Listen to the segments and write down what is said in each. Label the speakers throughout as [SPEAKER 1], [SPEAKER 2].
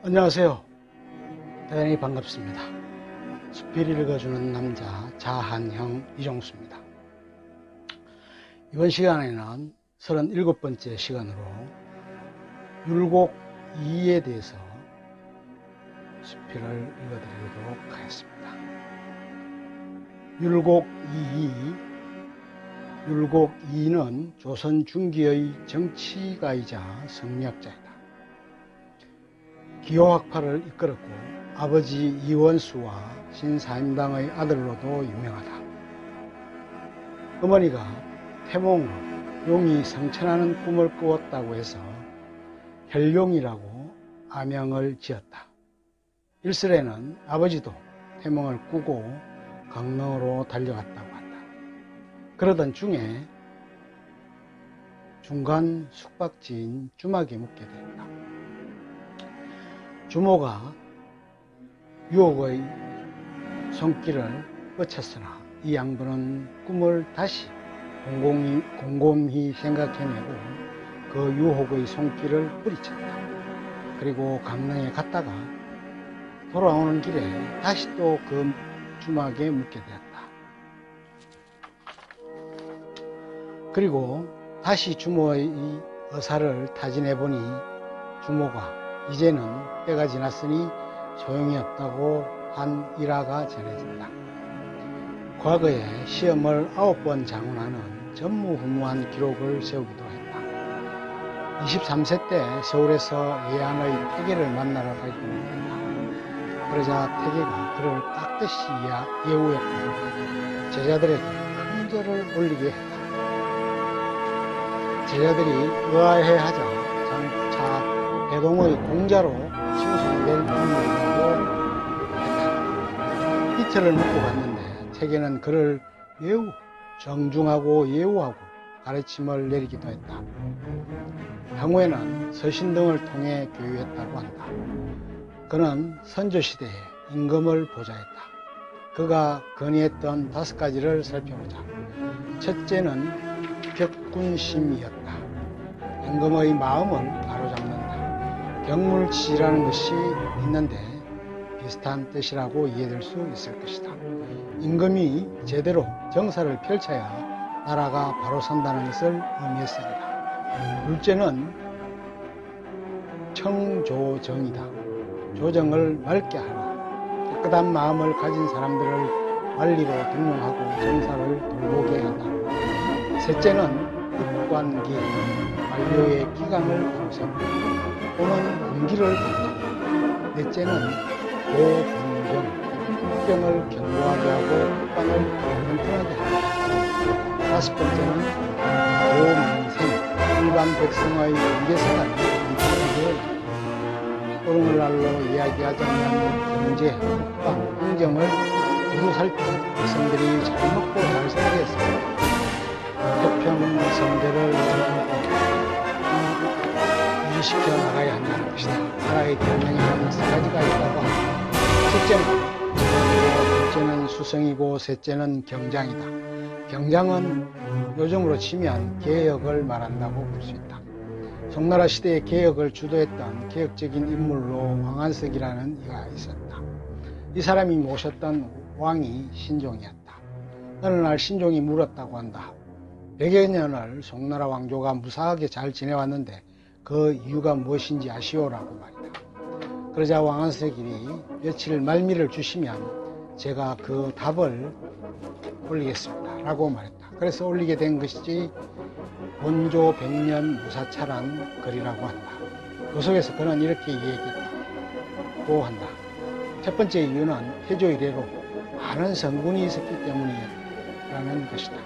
[SPEAKER 1] 안녕하세요. 대단히 반갑습니다. 수필이 읽어주는 남자 자한형 이종수입니다. 이번 시간에는 37번째 시간으로 율곡 2에 대해서 수필을 읽어드리도록 하겠습니다. 율곡 2. 율곡 2는 조선 중기의 정치가이자 성리학자이다. 기호학파를 이끌었고 아버지 이원수와 신사임당의 아들로도 유명하다. 어머니가 태몽으로 용이 성천하는 꿈을 꾸었다고 해서 혈용이라고 아명을 지었다. 일설에는 아버지도 태몽을 꾸고 강릉으로 달려갔다고 한다. 그러던 중에 중간 숙박지인 주막에 묵게 되었다. 주모가 유혹의 손길을 뻗쳤으나 이 양반은 꿈을 다시 곰곰이 생각해내고 그 유혹의 손길을 뿌리쳤다. 그리고 강릉에 갔다가 돌아오는 길에 다시 또 그 주막에 묵게 되었다. 그리고 다시 주모의 의사를 타진해보니 주모가 이제는 때가 지났으니 소용이 없다고 한 일화가 전해진다. 과거에 시험을 9번 장운하는 전무후무한 기록을 세우기도 했다. 23세 때 서울에서 예안의 태계를 만나러 가기로 했다. 그러자 태계가 그를 깍듯이 예우했고 제자들에게 큰 절을 올리게 했다. 제자들이 의아해하자 장차 대동의 공자로 칭송될 인물이라고 했다. 이틀을 묵고 갔는데 태계는 그를 매우 정중하고 예우하고 가르침을 내리기도 했다. 향후에는 서신 등을 통해 교육했다고 한다. 그는 선조시대에 임금을 보좌했다. 그가 건의했던 5가지를 살펴보자. 첫째는 벽군심이었다. 임금의 마음을 바로잡는다. 경물치라는 것이 있는데 비슷한 뜻이라고 이해될 수 있을 것이다. 임금이 제대로 정사를 펼쳐야 나라가 바로 선다는 것을 의미했으리라. 둘째는 청조정이다. 조정을 맑게 하라. 깨끗한 마음을 가진 사람들을 관리로 등용하고 정사를 돌보게 한다. 셋째는 입관기, 관료의 기강을 감세하고 또는 군기를 받다. 넷째는 고분경, 국경을 견고하게 하고 국방을 튼튼하게 한다. 다섯 번째는 고민생, 일반 백성의 경제생활을 튼튼하게 한다. 오늘날로 이야기하자면 경제, 국방, 행정을 두루 살피고 백성들이 잘 먹고 잘 살게 해서 태평성대를 유지시켜 나가야 한다는 것이다. 나라의 경영에는 3가지가 있다고 합니다. 첫째는 수성이고 셋째는 경장이다. 경장은 요즘으로 치면 개혁을 말한다고 볼 수 있다. 송나라 시대의 개혁을 주도했던 개혁적인 인물로 왕한석이라는 이가 있었다. 이 사람이 모셨던 왕이 신종이었다. 어느 날 신종이 물었다고 한다. 100여 년을 송나라 왕조가 무사하게 잘 지내왔는데 그 이유가 무엇인지 아시오라고 말이다. 그러자 왕한석이 며칠 말미를 주시면 제가 그 답을 올리겠습니다 라고 말했다. 그래서 올리게 된 것이지 원조 100년 무사차란 글이라고 한다. 그 속에서 그는 이렇게 얘기했다고 한다. 첫 번째 이유는 태조 이래로 많은 성군이 있었기 때문이라는 것이다.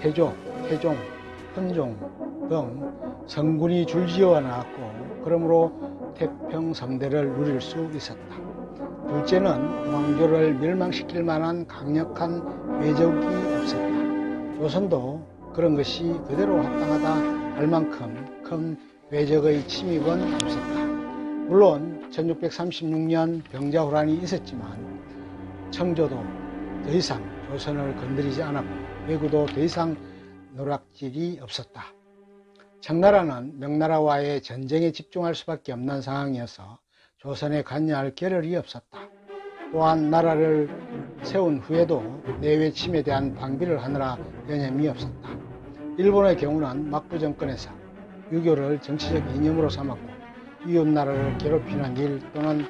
[SPEAKER 1] 태조, 태종, 헌종 등 성군이 줄지어 나왔고 그러므로 태평성대를 누릴 수 있었다. 둘째는 왕조를 멸망시킬 만한 강력한 외적이 없었다. 조선도 그런 것이 그대로 합당하다 할 만큼 큰 외적의 침입은 없었다. 물론 1636년 병자호란이 있었지만 청조도 더 이상 조선을 건드리지 않았고 왜구도 더 이상 노략질이 없었다. 청나라는 명나라와의 전쟁에 집중할 수밖에 없는 상황이어서 조선에 관여할 겨를이 없었다. 또한 나라를 세운 후에도 내외 침에 대한 방비를 하느라 여념이 없었다. 일본의 경우는 막부 정권에서 유교를 정치적 이념으로 삼았고 이웃나라를 괴롭히는 일 또는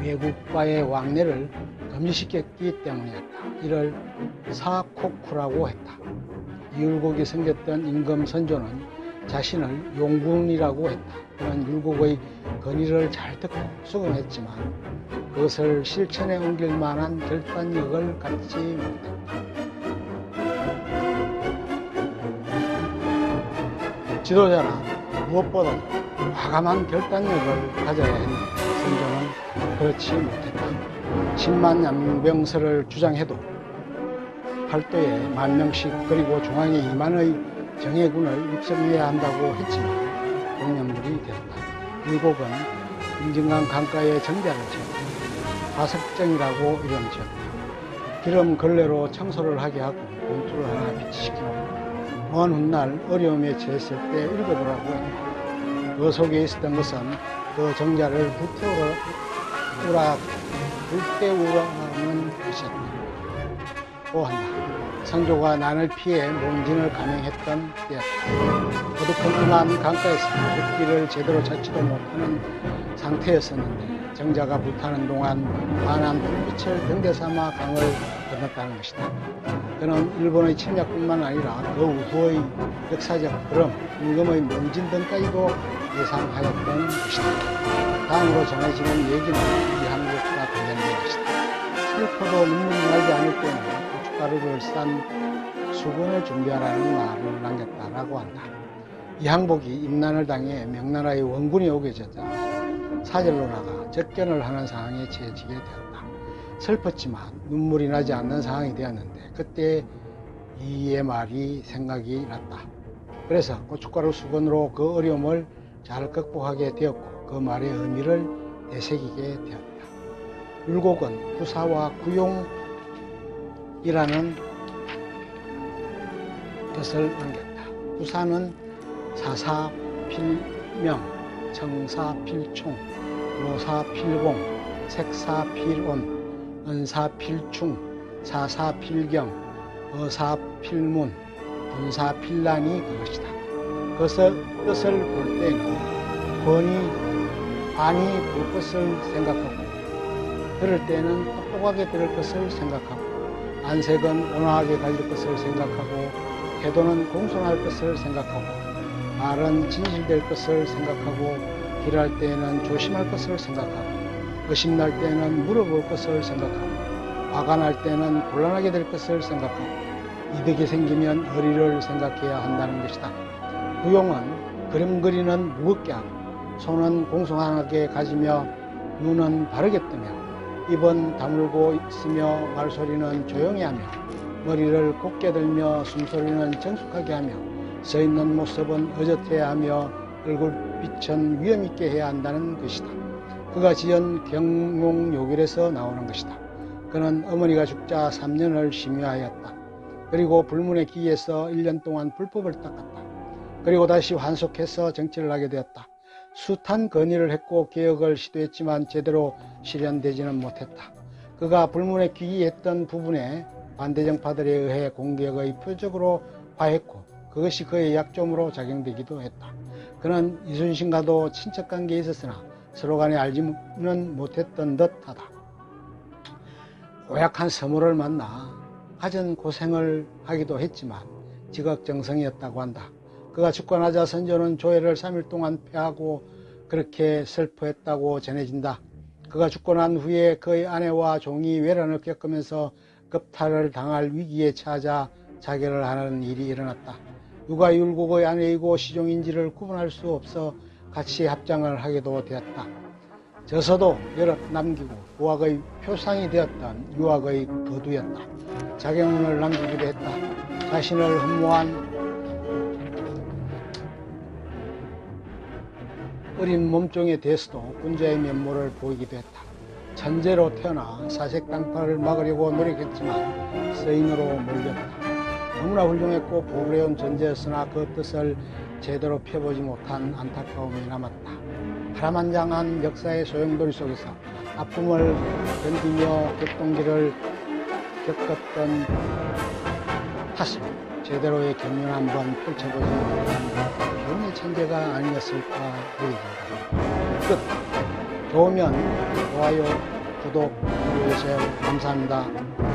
[SPEAKER 1] 외국과의 왕래를 금지시켰기 때문이었다. 이를 사코쿠라고 했다. 이율곡이 섬겼던 임금 선조는 자신을 용군이라고 했다. 그는 율곡의 건의를 잘 듣고 수긍했지만 그것을 실천에 옮길 만한 결단력을 갖지 못했다. 지도자는 무엇보다도 과감한 결단력을 가져야 했는데 선조는 그렇지 못했다. 10만 양병설을 주장해도 팔도에 10,000명씩 그리고 중앙에 2만의 정예군을 육성해야 한다고 했지만 공연물이 되었다. 율곡은 임진강 강가에 정자를 지었다. 화석정이라고 이름 지었다. 기름 걸레로 청소를 하게 하고 봉투를 하나 비치시키고 먼 훗날 어려움에 처했을 때 읽어보라고 했다. 그 속에 있었던 것은 그 정자를 불태우라는 것이었다. 또 한다. 성조가 난을 피해 몽진을 감행했던 때였다. 어두컴컴한 강가에서 물길을 제대로 찾지도 못하는 상태였었는데 정자가 불타는 동안 환한 불빛을 등대 삼아 강을 건넜다는 것이다. 그는 일본의 침략뿐만 아니라 그 후의 역사적 흐름, 임금의 몽진 등까지도 예상하였던 것이다. 다음으로 전해지는 얘기는 이 항복과 관련된 것이다. 슬퍼도 눈물이 나지 않을 때는 고춧가루를 싼 수건을 준비하라는 말을 남겼다라고 한다. 이 항복이 임난을 당해 명나라의 원군이 오게 되자 사절로 나가 접견을 하는 상황에 처해지게 되었다. 슬펐지만 눈물이 나지 않는 상황이 되었는데 그때 이의 말이 생각이 났다. 그래서 고춧가루 수건으로 그 어려움을 잘 극복하게 되었고 그 말의 의미를 되새기게 되었다. 율곡은 구사와 구용이라는 뜻을 남겼다. 구사는 사사필명, 청사필총, 묘사필공, 색사필온, 은사필충, 사사필경, 어사필문, 분사필란이 그것이다. 그것의 뜻을 볼 때는 관이 볼 것을 생각하고 들을 때는 똑똑하게 들을 것을 생각하고 안색은 온화하게 가질 것을 생각하고 태도는 공손할 것을 생각하고 말은 진실될 것을 생각하고 길할 때에는 조심할 것을 생각하고 의심날 때에는 물어볼 것을 생각하고 화가 날 때는 곤란하게 될 것을 생각하고 이득이 생기면 의리를 생각해야 한다는 것이다. 구용은 그림 그리는 무겁게 하고 손은 공손하게 가지며 눈은 바르게 뜨며 입은 다물고 있으며 말소리는 조용히 하며 머리를 곧게 들며 숨소리는 정숙하게 하며 서 있는 모습은 의젓해야 하며 얼굴빛은 위엄있게 해야 한다는 것이다. 그가 지은 경용요길에서 나오는 것이다. 그는 어머니가 죽자 3년을 심유하였다. 그리고 불문의 기에서 1년 동안 불법을 닦았다. 그리고 다시 환속해서 정치를 하게 되었다. 숱한 건의를 했고 개혁을 시도했지만 제대로 실현되지는 못했다. 그가 불문에 귀의했던 부분에 반대정파들에 의해 공격의 표적으로 화했고 그것이 그의 약점으로 작용되기도 했다. 그는 이순신과도 친척관계에 있었으나 서로 간에 알지는 못했던 듯하다. 고약한 서무를 만나 갖은 고생을 하기도 했지만 지극정성이었다고 한다. 그가 죽고 나자 선조는 조회를 3일 동안 폐하고 그렇게 슬퍼했다고 전해진다. 그가 죽고 난 후에 그의 아내와 종이 외란을 겪으면서 급탈을 당할 위기에 처하자 자결을 하는 일이 일어났다. 누가 율곡의 아내이고 시종인지를 구분할 수 없어 같이 합장을 하게도 되었다. 저서도 여럿 남기고 부학의 표상이 되었던 유학의 거두였다. 자경문을 남기기도 했다. 자신을 흠모한 어린 몸종에 대해서도 군자의 면모를 보이기도 했다. 천재로 태어나 사색당파를 막으려고 노력했지만 서인으로 몰렸다. 너무나 훌륭했고 보배로운 존재였으나 그 뜻을 제대로 펴보지 못한 안타까움이 남았다. 파란만장한 역사의 소용돌이 속에서 아픔을 견디며 격동기를 겪었던 탓을 제대로의 경륜 한번 펼쳐보지 못한 병의 천재가 아니었을까 보입니다. 끝. 좋으면 좋아요, 구독 눌러주세요. 감사합니다.